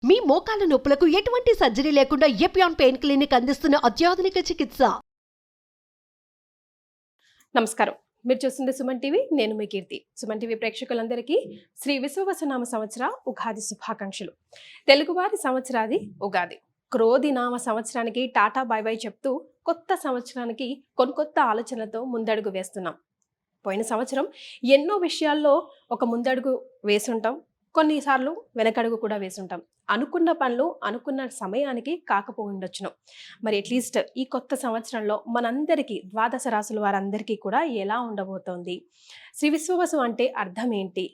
మీ మోకాల నొప్పులకు ఎటువంటి సర్జరీ లేకుండా ఎపియాన్ పెయిన్ క్లినిక్ అందిస్తున్న అత్యాధునిక చికిత్స. నమస్కారం, మీరు చూస్తుంది సుమన్ టీవీ. నేను మీ కీర్తి. సుమన్ టీవీ ప్రేక్షకులందరికీ శ్రీ విశ్వవసునామ సంవత్సర ఉగాది శుభాకాంక్షలు. తెలుగువారి సంవత్సరాది ఉగాది. క్రోధి నామ సంవత్సరానికి టాటా బై బై చెప్తూ కొత్త సంవత్సరానికి కొత్త ఆలోచనలతో ముందడుగు వేస్తున్నాం. పోయిన సంవత్సరం ఎన్నో విషయాల్లో ఒక ముందడుగు వేసుంటాం, కొన్నిసార్లు వెనకడుగు కూడా వేసుంటాం. అనుకున్న పనులు అనుకున్న సమయానికి కాకపోయిండొచ్చును. మరి అట్లీస్ట్ ఈ కొత్త సంవత్సరంలో మనందరికీ ద్వాదశ రాశుల వారందరికీ కూడా ఎలా ఉండబోతోంది, శ్రీ విశ్వవసు అంటే అర్థం ఏంటి,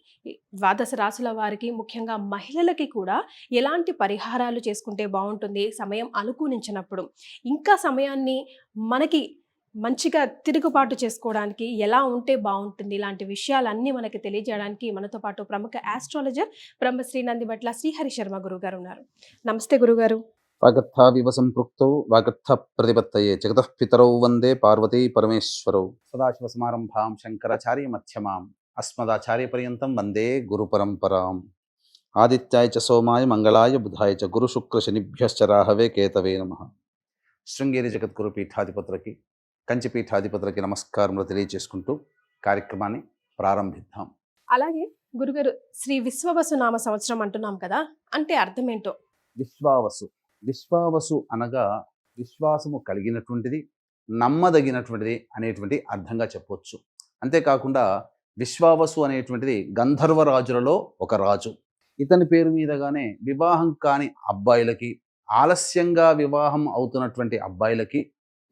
ద్వాదశ రాశుల వారికి ముఖ్యంగా మహిళలకి కూడా ఎలాంటి పరిహారాలు చేసుకుంటే బాగుంటుంది, సమయం అనుకూలించినప్పుడు ఇంకా సమయాన్ని మనకి మంచిగా తిరుగుబాటు చేసుకోవడానికి ఎలా ఉంటే బాగుంటుంది, ఇలాంటి విషయాలన్నీ మనకి తెలియజేయడానికి మనతో పాటు ప్రముఖ ఆస్ట్రాలజర్ బ్రహ్మశ్రీ నందిబట్ల శ్రీహరి శర్మ గురుగారు ఉన్నారు. నమస్తే గురుగారు. వాగర్థావివ సంపృక్తౌ వాగర్థ ప్రతిపత్తయే జగతః పితరౌ వందే పార్వతీ పరమేశ్వరౌ. సదాశివ సమారంభాం శంకరాచార్య మధ్యమాం అస్మదాచార్య పర్యంతం వందే గురు పరంపరాం. ఆదిత్యాయ చ సోమాయ మంగళాయ బుధాయ చ గురు శుక్ర శనిభ్యశ్చ రాహవే కేతవే నమః. శృంగేరి జగద్గురు పీఠాధిపతులకి, కంచిపీఠాధిపతులకి నమస్కారములు తెలియజేసుకుంటూ కార్యక్రమాన్ని ప్రారంభిద్దాం. అలాగే గురుగారు, శ్రీ విశ్వవసు నామ సంవత్సరం అంటున్నాం కదా, అంటే అర్థం ఏంటో? విశ్వావసు. విశ్వావసు అనగా విశ్వాసము కలిగినటువంటిది, నమ్మదగినటువంటిది అనేటువంటి అర్థంగా చెప్పవచ్చు. అంతేకాకుండా విశ్వావసు అనేటువంటిది గంధర్వ రాజులలో ఒక రాజు. ఇతని పేరు మీదగానే వివాహం కాని అబ్బాయిలకి, ఆలస్యంగా వివాహం అవుతున్నటువంటి అబ్బాయిలకి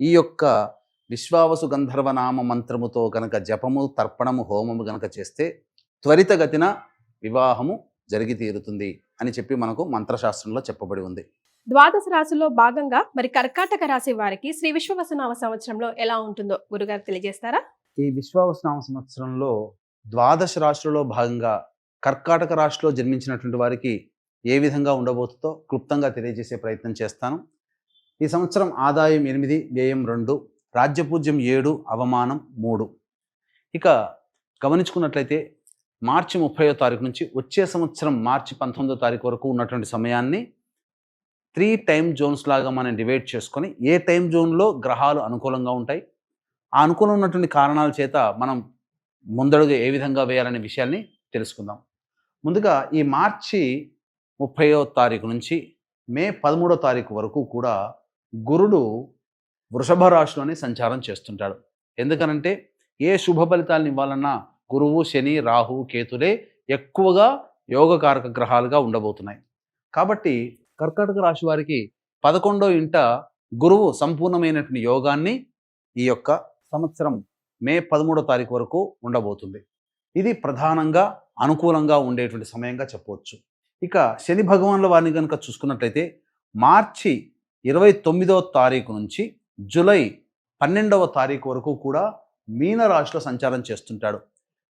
ఈ యొక్క విశ్వావసు గంధర్వనామ మంత్రముతో కనుక జపము, తర్పణము, హోమము కనుక చేస్తే త్వరితగతిన వివాహము జరిగి తీరుతుంది అని చెప్పి మనకు మంత్రశాస్త్రంలో చెప్పబడి ఉంది. ద్వాదశ రాశుల్లో భాగంగా మరి కర్కాటక రాశి వారికి శ్రీ విశ్వవసునామ సంవత్సరంలో ఎలా ఉంటుందో గురుగారు తెలియజేస్తారా? ఈ విశ్వావసునామ సంవత్సరంలో ద్వాదశ రాశులలో భాగంగా కర్కాటక రాశిలో జన్మించినటువంటి వారికి ఏ విధంగా ఉండబోతుందో క్లుప్తంగా తెలియజేసే ప్రయత్నం చేస్తాను. ఈ సంవత్సరం ఆదాయం 8, వ్యయం 2, రాజ్యపూజ్యం 7, అవమానం 3. ఇక గమనించుకున్నట్లయితే మార్చి 30వ తారీఖు నుంచి వచ్చే సంవత్సరం మార్చి 19వ తారీఖు వరకు ఉన్నటువంటి సమయాన్ని 3 టైమ్ జోన్స్ లాగా మనం డివైడ్ చేసుకొని ఏ టైం జోన్లో గ్రహాలు అనుకూలంగా ఉంటాయి, ఆ అనుకూలం ఉన్నటువంటి కారణాల చేత మనం ముందడుగు ఏ విధంగా వేయాలనే విషయాల్ని తెలుసుకుందాం. ముందుగా ఈ మార్చి 30వ తారీఖు నుంచి మే 13వ తారీఖు వరకు కూడా గురుడు వృషభ రాశిలోనే సంచారం చేస్తుంటాడు. ఎందుకనంటే ఏ శుభ ఫలితాలను ఇవ్వాలన్నా గురువు, శని, రాహు, కేతులే ఎక్కువగా యోగకారక గ్రహాలుగా ఉండబోతున్నాయి. కాబట్టి కర్కాటక రాశి వారికి 11వ ఇంట గురువు సంపూర్ణమైనటువంటి యోగాన్ని ఈ యొక్క సంవత్సరం మే 13వ తారీఖు వరకు ఉండబోతుంది. ఇది ప్రధానంగా అనుకూలంగా ఉండేటువంటి సమయంగా చెప్పవచ్చు. ఇక శని భగవానుల వారిని కనుక చూసుకున్నట్లయితే మార్చి 29వ తారీఖు నుంచి జూలై 12వ తారీఖు వరకు కూడా మీనరాశిలో సంచారం చేస్తుంటాడు.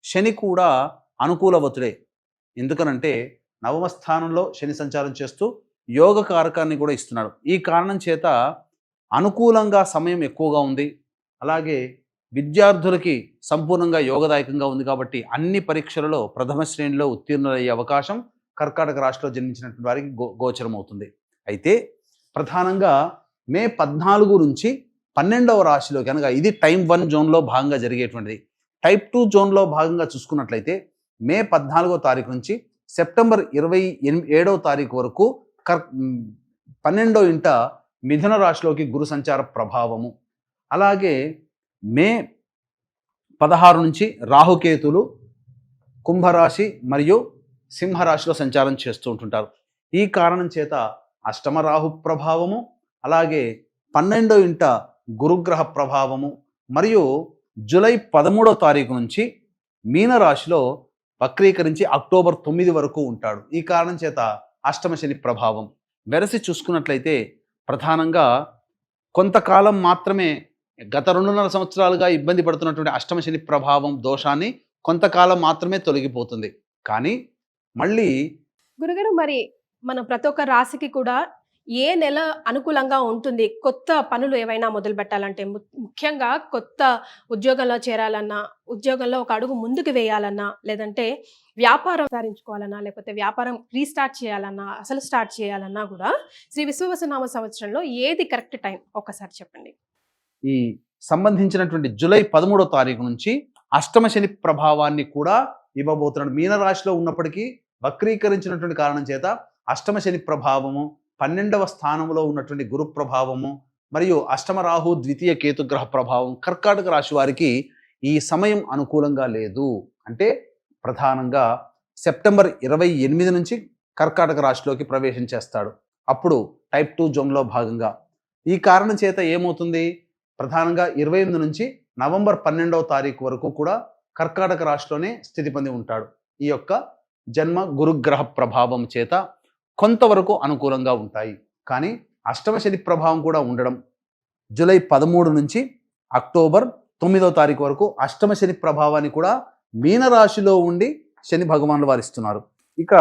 శని కూడా అనుకూలవతుడే. ఎందుకనంటే నవమ స్థానంలో శని సంచారం చేస్తూ యోగ కారకాన్ని కూడా ఇస్తున్నాడు. ఈ కారణం చేత అనుకూలంగా సమయం ఎక్కువగా ఉంది. అలాగే విద్యార్థులకి సంపూర్ణంగా యోగదాయకంగా ఉంది. కాబట్టి అన్ని పరీక్షలలో ప్రథమ శ్రేణిలో ఉత్తీర్ణులయ్యే అవకాశం కర్కాటక రాశిలో జన్మించినటువంటి వారికి గోచరం అవుతుంది. అయితే ప్రధానంగా మే 14 నుంచి 12వ రాశిలో కనుక ఇది టైం 1 జోన్లో భాగంగా జరిగేటువంటిది. టైప్ 2 జోన్లో భాగంగా చూసుకున్నట్లయితే మే 14వ తారీఖు నుంచి సెప్టెంబర్ 27వ తారీఖు వరకు 12వ ఇంట మిథున రాశిలోకి గురు సంచార ప్రభావము. అలాగే మే 16 నుంచి రాహుకేతులు కుంభరాశి మరియు సింహరాశిలో సంచారం చేస్తూ ఉంటుంటారు. ఈ కారణం చేత అష్టమ రాహు ప్రభావము, అలాగే 12వ ఇంట గురుగ్రహ ప్రభావము మరియు జూలై 13వ తారీఖు నుంచి మీనరాశిలో వక్రీకరించి అక్టోబర్ 9 వరకు ఉంటాడు. ఈ కారణం చేత అష్టమ శని ప్రభావం. వెరసి చూసుకున్నట్లయితే ప్రధానంగా కొంతకాలం మాత్రమే గత 2.5 సంవత్సరాలుగా ఇబ్బంది పడుతున్నటువంటి అష్టమ శని ప్రభావం దోషాన్ని కొంతకాలం మాత్రమే తొలగిపోతుంది. కానీ మళ్ళీ గురుగారు, మరి మన ప్రతి ఒక్క రాశికి కూడా ఏ నెల అనుకూలంగా ఉంటుంది కొత్త పనులు ఏవైనా మొదలు పెట్టాలంటే? ముఖ్యంగా కొత్త ఉద్యోగంలో చేరాలన్నా, ఉద్యోగంలో ఒక అడుగు ముందుకు వేయాలన్నా, లేదంటే వ్యాపారం విస్తరించుకోవాలన్నా, లేకపోతే వ్యాపారం రీస్టార్ట్ చేయాలన్నా, అసలు స్టార్ట్ చేయాలన్నా కూడా శ్రీ విశ్వవసనామ సంవత్సరంలో ఏది కరెక్ట్ టైం ఒక్కసారి చెప్పండి? ఈ సంబంధించినటువంటి జూలై 13వ తారీఖు నుంచి అష్టమ శని ప్రభావాన్ని కూడా ఇవ్వబోతున్నాడు. మీనరాశిలో ఉన్నప్పటికీ వక్రీకరించినటువంటి కారణం చేత అష్టమ శని ప్రభావము, 12వ స్థానంలో ఉన్నటువంటి గురు ప్రభావము మరియు అష్టమ రాహు ద్వితీయ కేతుగ్రహ ప్రభావం కర్కాటక రాశి వారికి ఈ సమయం అనుకూలంగా లేదు. అంటే ప్రధానంగా సెప్టెంబర్ 28 నుంచి కర్కాటక రాశిలోకి ప్రవేశం చేస్తాడు. అప్పుడు టైప్ 2 జోన్లో భాగంగా ఈ కారణం చేత ఏమవుతుంది, ప్రధానంగా 28 నుంచి నవంబర్ 12వ తారీఖు వరకు కూడా కర్కాటక రాశిలోనే స్థితి పొంది ఉంటాడు. ఈ యొక్క జన్మ గురుగ్రహ ప్రభావం చేత కొంతవరకు అనుకూలంగా ఉంటాయి. కానీ అష్టమ శని ప్రభావం కూడా ఉండడం, జూలై 13 నుంచి అక్టోబర్ 9వ తారీఖు వరకు అష్టమ శని ప్రభావాన్ని కూడా మీనరాశిలో ఉండి శని భగవానులు వారు ఇస్తున్నారు. ఇక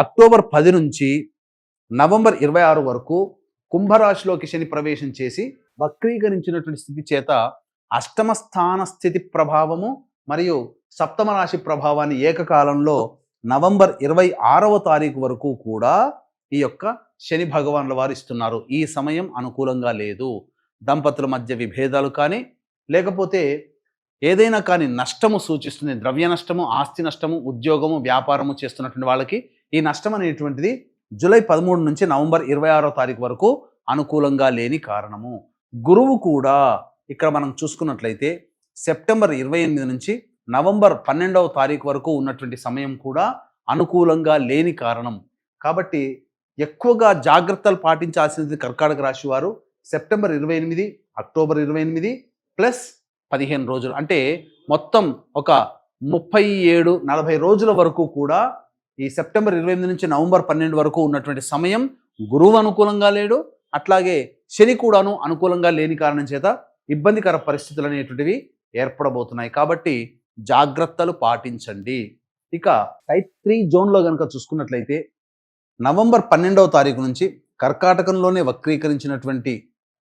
అక్టోబర్ 10 నుంచి నవంబర్ 26 వరకు కుంభరాశిలోకి శని ప్రవేశం చేసి వక్రీకరించినటువంటి స్థితి చేత అష్టమ స్థాన స్థితి ప్రభావము మరియు సప్తమ రాశి ప్రభావాన్ని ఏకకాలంలో నవంబర్ 26వ తారీఖు వరకు కూడా ఈ యొక్క శని భగవానుల వారు ఇస్తున్నారు. ఈ సమయం అనుకూలంగా లేదు. దంపతుల మధ్య విభేదాలు కానీ, లేకపోతే ఏదైనా కానీ నష్టము సూచిస్తుంది. ద్రవ్య నష్టము, ఆస్తి నష్టము, ఉద్యోగము, వ్యాపారము చేస్తున్నటువంటి వాళ్ళకి ఈ నష్టం అనేటువంటిది జూలై 13 నుంచి నవంబర్ 26వ తారీఖు వరకు అనుకూలంగా లేని కారణము. గురువు కూడా ఇక్కడ మనం చూసుకున్నట్లయితే సెప్టెంబర్ 28 నుంచి నవంబర్ 12వ తారీఖు వరకు ఉన్నటువంటి సమయం కూడా అనుకూలంగా లేని కారణం. కాబట్టి ఎక్కువగా జాగ్రత్తలు పాటించాల్సినది కర్కాటక రాశి వారు సెప్టెంబర్ 28, అక్టోబర్ 28 ప్లస్ 15 రోజులు, అంటే మొత్తం ఒక 37-40 రోజుల వరకు కూడా ఈ సెప్టెంబర్ 28 నుంచి నవంబర్ 12 వరకు ఉన్నటువంటి సమయం గురువు అనుకూలంగా లేడు. అట్లాగే శని కూడాను అనుకూలంగా లేని కారణం చేత ఇబ్బందికర పరిస్థితులు అనేటువంటివి ఏర్పడబోతున్నాయి. కాబట్టి జాగ్రత్తలు పాటించండి. ఇక టైప్ 3 జోన్లో కనుక చూసుకున్నట్లయితే నవంబర్ 12వ తారీఖు నుంచి కర్కాటకంలోనే వక్రీకరించినటువంటి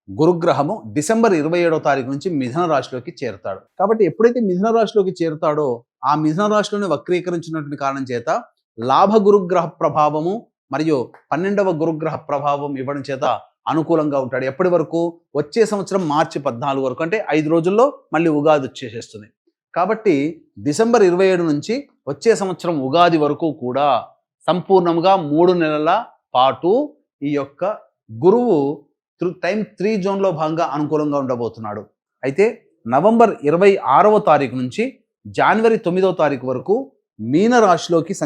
గురుగ్రహము డిసెంబర్ 27వ తారీఖు నుంచి మిథున రాశిలోకి చేరుతాడు. కాబట్టి ఎప్పుడైతే మిథున రాశిలోకి చేరుతాడో ఆ మిథున రాశిలోనే వక్రీకరించినటువంటి కారణం చేత లాభ గురుగ్రహ ప్రభావము మరియు 12వ గురుగ్రహ ప్రభావం ఇవ్వడం చేత అనుకూలంగా ఉంటాడు. ఎప్పటి వరకు? వచ్చే సంవత్సరం మార్చి 14 వరకు, అంటే 5 రోజుల్లో మళ్ళీ ఉగాది వచ్చేసేస్తుంది. కాబట్టి డిసెంబర్ 27 నుంచి వచ్చే సంవత్సరం ఉగాది వరకు కూడా సంపూర్ణంగా 3 నెలల పాటు ఈ యొక్క గురువు టైం 3 జోన్లో భాగంగా అనుకూలంగా ఉండబోతున్నాడు. అయితే నవంబర్ 26వ తారీఖు నుంచి జనవరి 9వ తారీఖు వరకు మీన రాశిలోకి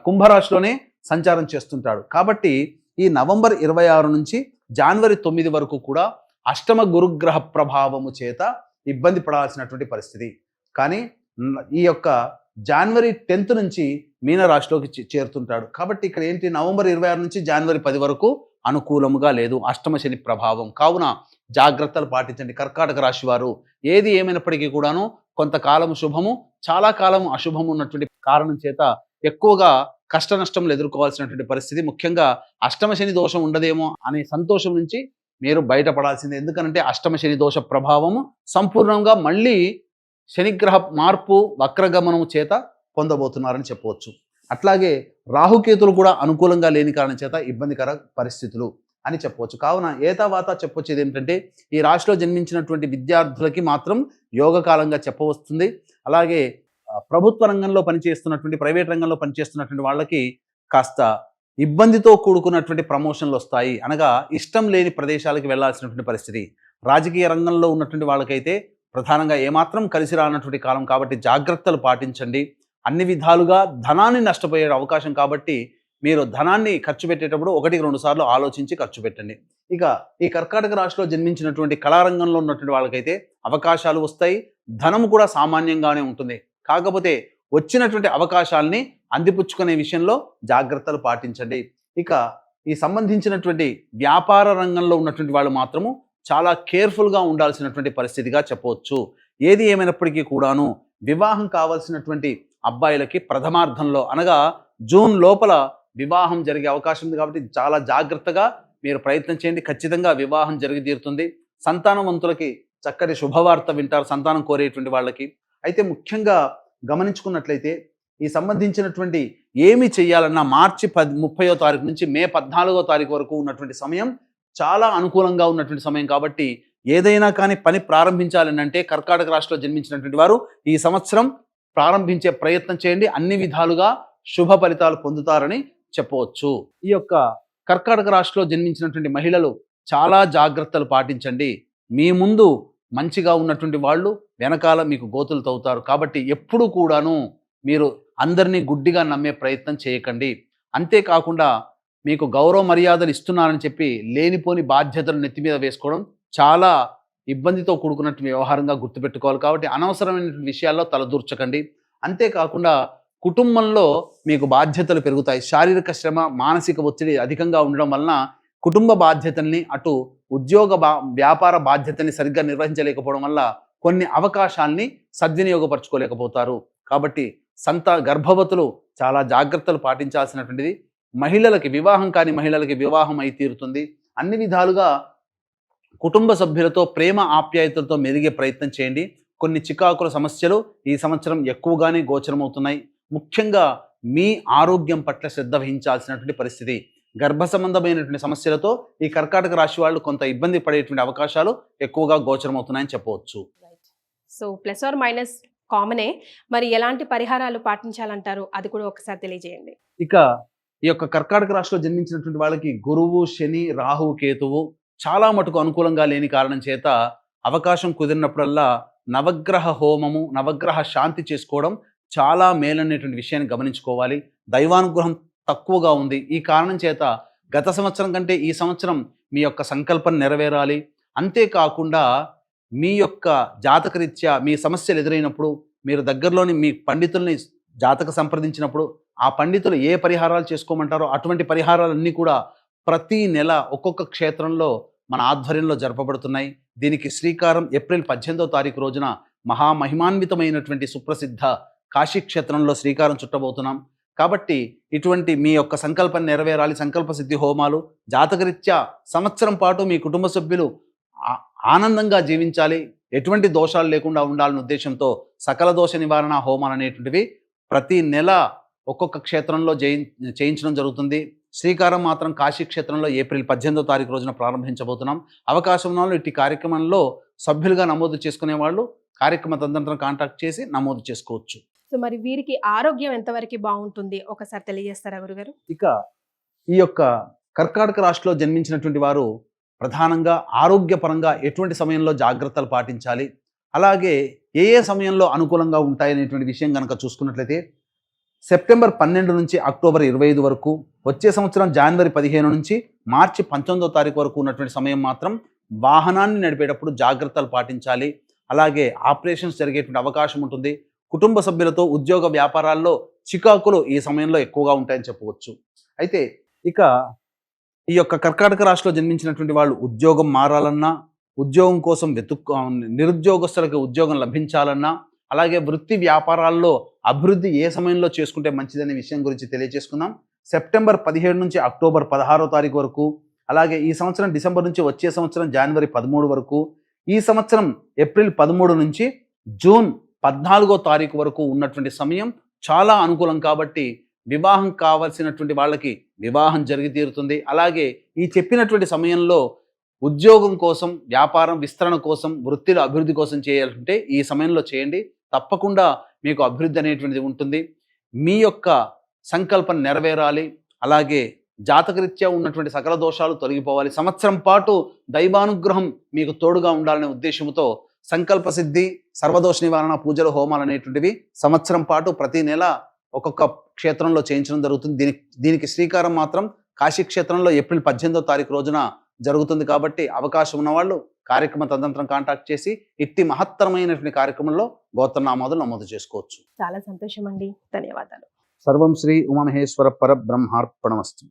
కుంభరాశిలోనే సంచారం చేస్తుంటాడు. కాబట్టి ఈ నవంబర్ 26 నుంచి జనవరి 9 వరకు కూడా అష్టమ గురుగ్రహ ప్రభావము చేత ఇబ్బంది పడాల్సినటువంటి పరిస్థితి. కానీ ఈ యొక్క జనవరి 10th నుంచి మీనరాశిలోకి చేరుతుంటాడు. కాబట్టి ఇక్కడ ఏంటి, నవంబర్ 26 నుంచి జనవరి 10 వరకు అనుకూలముగా లేదు అష్టమ శని ప్రభావం. కావున జాగ్రత్తలు పాటించండి కర్కాటక రాశి వారు. ఏది ఏమైనప్పటికీ కూడాను కొంతకాలం శుభము, చాలా కాలం అశుభము ఉన్నటువంటి కారణం చేత ఎక్కువగా కష్ట నష్టములు ఎదుర్కోవాల్సినటువంటి పరిస్థితి. ముఖ్యంగా అష్టమ శని దోషం ఉండదేమో అనే సంతోషం నుంచి మీరు బయటపడాల్సిందే. ఎందుకంటే అష్టమ శని దోష ప్రభావము సంపూర్ణంగా మళ్ళీ శనిగ్రహ మార్పు వక్రగమనము చేత పొందబోతున్నారని చెప్పవచ్చు. అట్లాగే రాహుకేతులు కూడా అనుకూలంగా లేని కారణం చేత ఇబ్బందికర పరిస్థితులు అని చెప్పవచ్చు. కావున ఏతావాత చెప్పొచ్చేది ఏమిటంటే ఈ రాశిలో జన్మించినటువంటి విద్యార్థులకి మాత్రం యోగకాలంగా చెప్పవస్తుంది. అలాగే ప్రభుత్వ రంగంలో పనిచేస్తున్నటువంటి, ప్రైవేట్ రంగంలో పనిచేస్తున్నటువంటి వాళ్ళకి కాస్త ఇబ్బందితో కూడుకున్నటువంటి ప్రమోషన్లు వస్తాయి. అనగా ఇష్టం లేని ప్రదేశాలకు వెళ్లాల్సినటువంటి పరిస్థితి. రాజకీయ రంగంలో ఉన్నటువంటి వాళ్ళకైతే ప్రధానంగా ఏమాత్రం కలిసి రానటువంటి కాలం కాబట్టి జాగ్రత్తలు పాటించండి. అన్ని విధాలుగా ధనాన్ని నష్టపోయే అవకాశం కాబట్టి మీరు ధనాన్ని ఖర్చు పెట్టేటప్పుడు 1-2 సార్లు ఆలోచించి ఖర్చు పెట్టండి. ఇక ఈ కర్కాటక రాశిలో జన్మించినటువంటి కళారంగంలో ఉన్నటువంటి వాళ్ళకైతే అవకాశాలు వస్తాయి, ధనము కూడా సామాన్యంగానే ఉంటుంది. కాకపోతే వచ్చినటువంటి అవకాశాలని అందిపుచ్చుకునే విషయంలో జాగ్రత్తలు పాటించండి. ఇక ఈ సంబంధించినటువంటి వ్యాపార రంగంలో ఉన్నటువంటి వాళ్ళు మాత్రము చాలా కేర్ఫుల్గా ఉండాల్సినటువంటి పరిస్థితిగా చెప్పవచ్చు. ఏది ఏమైనప్పటికీ కూడాను వివాహం కావాల్సినటువంటి అబ్బాయిలకి ప్రథమార్థంలో అనగా జూన్ లోపల వివాహం జరిగే అవకాశం ఉంది. కాబట్టి చాలా జాగ్రత్తగా మీరు ప్రయత్నం చేయండి. ఖచ్చితంగా వివాహం జరిగి తీరుతుంది. సంతానవంతులకి చక్కటి శుభవార్త వింటారు, సంతానం కోరేటువంటి వాళ్ళకి. అయితే ముఖ్యంగా గమనించుకున్నట్లయితే ఈ సంబంధించినటువంటి ఏమి చేయాలన్నా మార్చి 30వ తారీఖు నుంచి మే 14వ తారీఖు వరకు ఉన్నటువంటి సమయం చాలా అనుకూలంగా ఉన్నటువంటి సమయం. కాబట్టి ఏదైనా కానీ పని ప్రారంభించాలని అంటే కర్కాటక రాశిలో జన్మించినటువంటి వారు ఈ సంవత్సరం ప్రారంభించే ప్రయత్నం చేయండి. అన్ని విధాలుగా శుభ ఫలితాలు పొందుతారని చెప్పవచ్చు. ఈ యొక్క కర్కాటక రాశిలో జన్మించినటువంటి మహిళలు చాలా జాగ్రత్తలు పాటించండి. మీ ముందు మంచిగా ఉన్నటువంటి వాళ్ళు వెనకాల మీకు గోతులు తవ్వుతారు. కాబట్టి ఎప్పుడూ కూడాను మీరు అందరినీ గుడ్డిగా నమ్మే ప్రయత్నం చేయకండి. అంతేకాకుండా మీకు గౌరవ మర్యాదలు ఇస్తున్నారని చెప్పి లేనిపోని బాధ్యతలు నెత్తి మీద వేసుకోవడం చాలా ఇబ్బందితో కూడుకున్నట్టు వ్యవహారంగా గుర్తుపెట్టుకోవాలి. కాబట్టి అనవసరమైన విషయాల్లో తలదూర్చకండి. అంతేకాకుండా కుటుంబంలో మీకు బాధ్యతలు పెరుగుతాయి. శారీరక శ్రమ, మానసిక ఒత్తిడి అధికంగా ఉండడం వలన కుటుంబ బాధ్యతల్ని, అటు ఉద్యోగ వ్యాపార బాధ్యతల్ని సరిగ్గా నిర్వహించలేకపోవడం వల్ల కొన్ని అవకాశాల్ని సద్వినియోగపరచుకోలేకపోతారు. కాబట్టి గర్భవతులు చాలా జాగ్రత్తలు పాటించాల్సినటువంటిది. మహిళలకి, వివాహం కాని మహిళలకి వివాహం అయి తీరుతుంది. అన్ని విధాలుగా కుటుంబ సభ్యులతో ప్రేమ ఆప్యాయతలతో మెరిగే ప్రయత్నం చేయండి. కొన్ని చికాకుల సమస్యలు ఈ సంవత్సరం ఎక్కువగానే గోచరమవుతున్నాయి. ముఖ్యంగా మీ ఆరోగ్యం పట్ల శ్రద్ధ వహించాల్సినటువంటి పరిస్థితి. గర్భ సంబంధమైనటువంటి సమస్యలతో ఈ కర్కాటక రాశి వాళ్ళు కొంత ఇబ్బంది పడేటువంటి అవకాశాలు ఎక్కువగా గోచరమవుతున్నాయని చెప్పవచ్చు. సో ప్లస్ ఆర్ మైనస్ కామనే, మరి ఎలాంటి పరిహారాలు పాటించాలంటారు అది కూడా ఒకసారి తెలియజేయండి. ఇక ఈ యొక్క కర్కాటక రాశిలో జన్మించినటువంటి వాళ్ళకి గురువు, శని, రాహు, కేతువు చాలా మటుకు అనుకూలంగా లేని కారణం చేత అవకాశం కుదిరినప్పుడల్లా నవగ్రహ హోమము, నవగ్రహ శాంతి చేసుకోవడం చాలా మేలనేటువంటి విషయాన్ని గమనించుకోవాలి. దైవానుగ్రహం తక్కువగా ఉంది. ఈ కారణం చేత గత సంవత్సరం కంటే ఈ సంవత్సరం మీ యొక్క సంకల్పం నెరవేరాలి. అంతేకాకుండా మీ యొక్క జాతకరీత్యా మీ సమస్యలు ఎదురైనప్పుడు మీరు దగ్గరలోని మీ పండితుల్ని జాతక సంప్రదించినప్పుడు ఆ పండితులు ఏ పరిహారాలు చేసుకోమంటారో అటువంటి పరిహారాలన్నీ కూడా ప్రతి నెల ఒక్కొక్క క్షేత్రంలో మన ఆధ్వర్యంలో జరపబడుతున్నాయి. దీనికి శ్రీకారం ఏప్రిల్ 18వ తారీఖు రోజున మహామహిమాన్వితమైనటువంటి సుప్రసిద్ధ కాశీ క్షేత్రంలో శ్రీకారం చుట్టబోతున్నాం. కాబట్టి ఇటువంటి మీ యొక్క సంకల్పం నెరవేరాలి, సంకల్ప సిద్ధి హోమాలు, జాతకరీత్యా సంవత్సరం పాటు మీ కుటుంబ సభ్యులు ఆనందంగా జీవించాలి, ఎటువంటి దోషాలు లేకుండా ఉండాలనే ఉద్దేశంతో సకల దోష నివారణ హోమాలు అనేటువంటివి ప్రతి నెల ఒక్కొక్క క్షేత్రంలో చేయించడం జరుగుతుంది. శ్రీకారం మాత్రం కాశీ క్షేత్రంలో ఏప్రిల్ 18వ తారీఖు రోజున ప్రారంభించబోతున్నాం. అవకాశం ఉన్న వాళ్ళు ఇట్టి కార్యక్రమంలో సభ్యులుగా నమోదు చేసుకునే వాళ్ళు కార్యక్రమ తదనంతరం కాంటాక్ట్ చేసి నమోదు చేసుకోవచ్చు. సో మరి వీరికి ఆరోగ్యం ఎంతవరకు బాగుంటుంది ఒకసారి తెలియజేస్తారా గురుగారు? ఇక ఈ యొక్క కర్కాటక రాశిలో జన్మించినటువంటి వారు ప్రధానంగా ఆరోగ్యపరంగా ఎటువంటి సమయంలో జాగ్రత్తలు పాటించాలి, అలాగే ఏ సమయంలో అనుకూలంగా ఉంటాయనేటువంటి విషయం కనుక చూసుకున్నట్లయితే సెప్టెంబర్ 12 నుంచి అక్టోబర్ 25 వరకు, వచ్చే సంవత్సరం జనవరి 15 నుంచి మార్చి 19వ తారీఖు వరకు ఉన్నటువంటి సమయం మాత్రం వాహనాన్ని నడిపేటప్పుడు జాగ్రత్తలు పాటించాలి. అలాగే ఆపరేషన్స్ జరిగేటువంటి అవకాశం ఉంటుంది. కుటుంబ సభ్యులతో ఉద్యోగ వ్యాపారాల్లో చికాకులు ఈ సమయంలో ఎక్కువగా ఉంటాయని చెప్పవచ్చు. అయితే ఇక ఈ యొక్క కర్కాటక రాశిలో జన్మించినటువంటి వాళ్ళు ఉద్యోగం మారాలన్నా, ఉద్యోగం కోసం నిరుద్యోగస్తులకు ఉద్యోగం లభించాలన్నా, అలాగే వృత్తి వ్యాపారాల్లో అభివృద్ధి ఏ సమయంలో చేసుకుంటే మంచిదనే విషయం గురించి తెలియజేసుకుందాం. సెప్టెంబర్ 17 నుంచి అక్టోబర్ 16వ తారీఖు వరకు, అలాగే ఈ సంవత్సరం డిసెంబర్ నుంచి వచ్చే సంవత్సరం జనవరి 13 వరకు, ఈ సంవత్సరం ఏప్రిల్ 13 నుంచి జూన్ 14వ తారీఖు వరకు ఉన్నటువంటి సమయం చాలా అనుకూలం. కాబట్టి వివాహం కావాల్సినటువంటి వాళ్ళకి వివాహం జరిగి తీరుతుంది. అలాగే ఈ చెప్పినటువంటి సమయంలో ఉద్యోగం కోసం, వ్యాపారం విస్తరణ కోసం, వృత్తిల అభివృద్ధి కోసం చేయాలంటే ఈ సమయంలో చేయండి. తప్పకుండా మీకు అభివృద్ధి అనేటువంటిది ఉంటుంది. మీ యొక్క సంకల్పం నెరవేరాలి. అలాగే జాతకరీత్యా ఉన్నటువంటి సకల దోషాలు తొలగిపోవాలి. సంవత్సరం పాటు దైవానుగ్రహం మీకు తోడుగా ఉండాలనే ఉద్దేశంతో సంకల్ప సిద్ధి, సర్వదోష నివారణ పూజలు, హోమాలు అనేటువంటివి సంవత్సరం పాటు ప్రతి నెల ఒక్కొక్క క్షేత్రంలో చేయించడం జరుగుతుంది. దీనికి శ్రీకారం మాత్రం కాశీ క్షేత్రంలో ఏప్రిల్ 18వ తారీఖు రోజున జరుగుతుంది. కాబట్టి అవకాశం ఉన్నవాళ్ళు కార్యక్రమ తదనంతరం కాంటాక్ట్ చేసి ఇట్టి మహత్తరమైనటువంటి కార్యక్రమంలో గోత్రనామాదులు నమోదు చేసుకోవచ్చు. చాలా సంతోషం అండి, ధన్యవాదాలు. సర్వం శ్రీ ఉమామహేశ్వర పరబ్రహ్మార్పణమస్తు.